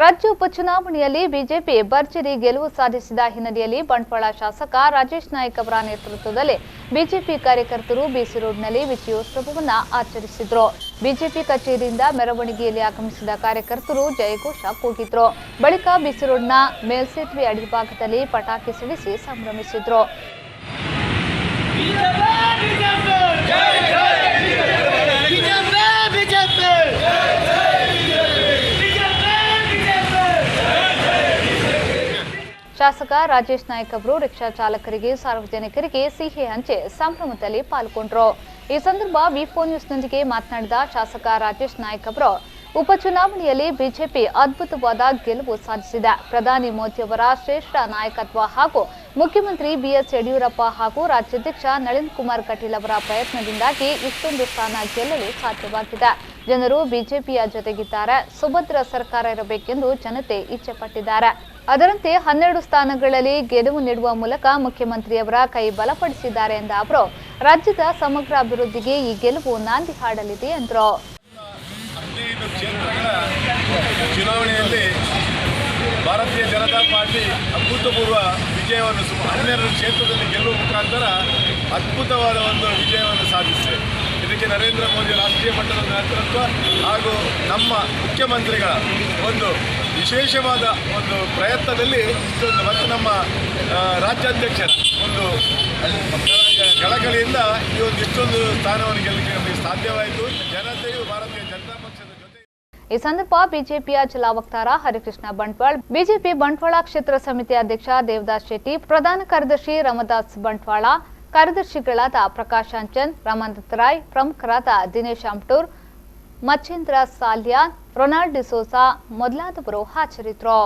ರಾಜ್ಯ ಉಪಚುನಾವಣೆಯಲ್ಲಿ ಬಿಜೆಪಿ ಭರ್ಜರಿ ಗೆಲುವು ಸಾಧಿಸಿದ ಹಿನ್ನೆಲೆಯಲ್ಲಿ ಬಂಟ್ವಾಳ ಶಾಸಕ ರಾಜೇಶ್ ನಾಯ್ಕ್ ಅವರ ನೇತೃತ್ವದಲ್ಲಿ ಬಿಜೆಪಿ ಕಾರ್ಯಕರ್ತರು ಬಿಸಿ ರೋಡ್ನಲ್ಲಿ ವಿಜಯೋತ್ಸವವನ್ನು ಆಚರಿಸಿದರು. ಬಿಜೆಪಿ ಕಚೇರಿಯಿಂದ ಮೆರವಣಿಗೆಯಲ್ಲಿ ಆಗಮಿಸಿದ ಕಾರ್ಯಕರ್ತರು ಜಯಘೋಷ ಕೂಗಿದ್ರು. ಬಳಿಕ ಬಿಸಿ ರೋಡ್ನ ಮೇಲ್ಸೇತುವೆ ಅಡಿಭಾಗದಲ್ಲಿ ಪಟಾಕಿ ಸಿಡಿಸಿ ಸಂಭ್ರಮಿಸಿದ್ರು. ಶಾಸಕ ರಾಜೇಶ್ ನಾಯ್ಕ್ ಅವರು ರಿಕ್ಷಾ ಚಾಲಕರಿಗೆ, ಸಾರ್ವಜನಿಕರಿಗೆ ಸಿಹಿ ಹಂಚಿ ಸಂಭ್ರಮದಲ್ಲಿ ಪಾಲ್ಗೊಂಡರು. ಈ ಸಂದರ್ಭ ವಿ4 ನ್ಯೂಸ್ನೊಂದಿಗೆ ಮಾತನಾಡಿದ ಶಾಸಕ ರಾಜೇಶ್ ನಾಯ್ಕ್ ಅವರು, ಉಪಚುನಾವಣೆಯಲ್ಲಿ ಬಿಜೆಪಿ ಅದ್ಭುತವಾದ ಗೆಲುವು ಸಾಧಿಸಿದೆ. ಪ್ರಧಾನಿ ಮೋದಿ ಅವರ ಶ್ರೇಷ್ಠ ನಾಯಕತ್ವ ಹಾಗೂ ಮುಖ್ಯಮಂತ್ರಿ ಬಿಎಸ್ ಯಡಿಯೂರಪ್ಪ ಹಾಗೂ ರಾಜ್ಯಾಧ್ಯಕ್ಷ ನಳಿನ್ ಕುಮಾರ್ ಕಟೀಲ್ ಅವರ ಪ್ರಯತ್ನದಿಂದಾಗಿ ಇಷ್ಟೊಂದು ಸ್ಥಾನ ಗೆಲ್ಲಲು ಸಾಧ್ಯವಾಗಿದೆ. ಜನರು ಬಿಜೆಪಿಯ ಜೊತೆಗಿದ್ದಾರೆ. ಸುಭದ್ರ ಸರ್ಕಾರ ಇರಬೇಕೆಂದು ಜನತೆ ಇಚ್ಛೆಪಟ್ಟಿದ್ದಾರೆ. ಅದರಂತೆ 12 ಸ್ಥಾನಗಳಲ್ಲಿ ಗೆಲುವು ನೀಡುವ ಮೂಲಕ ಮುಖ್ಯಮಂತ್ರಿಯವರ ಕೈ ಬಲಪಡಿಸಿದ್ದಾರೆ ಎಂದ ಅವರು, ರಾಜ್ಯದ ಸಮಗ್ರ ಅಭಿವೃದ್ಧಿಗೆ ಈ ಗೆಲುವು ನಾಂದಿ ಹಾಡಲಿದೆ ಎಂದರು. 15 ಕ್ಷೇತ್ರಗಳ ಚುನಾವಣೆಯಲ್ಲಿ ಭಾರತೀಯ ಜನತಾ ಪಾರ್ಟಿ ಅಭೂತಪೂರ್ವ ವಿಜಯವನ್ನು 12 ಕ್ಷೇತ್ರದಲ್ಲಿ ಗೆಲ್ಲುವ ಮುಖಾಂತರ ಅದ್ಭುತವಾದ ಒಂದು ವಿಜಯವನ್ನು ಸಾಧಿಸಿದೆ. ಇದಕ್ಕೆ ನರೇಂದ್ರ ಮೋದಿ ರಾಷ್ಟ್ರೀಯ ಮಟ್ಟದ ನೇತೃತ್ವ ಹಾಗೂ ನಮ್ಮ ಮುಖ್ಯಮಂತ್ರಿಗಳ ಒಂದು ವಿಶೇಷವಾದ ಒಂದು ಪ್ರಯತ್ನದಲ್ಲಿ ಇಷ್ಟೊಂದು ಮತ್ತು ನಮ್ಮ ರಾಜ್ಯಾಧ್ಯಕ್ಷರ ಒಂದು ಕಳಕಳಿಯಿಂದ ಈ ಒಂದು ಇಷ್ಟೊಂದು ಸ್ಥಾನವನ್ನು ಗೆಲ್ಲಕ್ಕೆ ನಮಗೆ ಸಾಧ್ಯವಾಯಿತು. ಜನತೆಯು ಭಾರತೀಯ ಜನತಾ ಪಕ್ಷದ ಜೊತೆ. ಈ ಸಂದರ್ಭ ಬಿಜೆಪಿಯ ಜಿಲ್ಲಾ ವಕ್ತಾರ ಹರಿಕೃಷ್ಣ ಬಂಟ್ವಾಳ್, ಬಿಜೆಪಿ ಬಂಟ್ವಾಳ ಕ್ಷೇತ್ರ ಸಮಿತಿ ಅಧ್ಯಕ್ಷ ದೇವದಾಸ್ ಶೆಟ್ಟಿ, ಪ್ರಧಾನ ಕಾರ್ಯದರ್ಶಿ ರಾಮದಾಸ್ ಬಂಟ್ವಾಳ, ಕಾರ್ಯದರ್ಶಿಗಳಾದ ಪ್ರಕಾಶ್ ಅಂಚನ್, ರಾಮನಾಥ್ ರಾಯ್, ಪ್ರಮುಖರಾದ ದಿನೇಶ್ ಆಮ್ಟೂರ್, ಮಚ್ಚೇಂದ್ರ ಸಾಲ್ಯಾನ್, ರೊನಾಲ್ಡ್ ಡಿಸೋಸಾ ಮೊದಲಾದವರು ಹಾಜರಿದ್ದರು.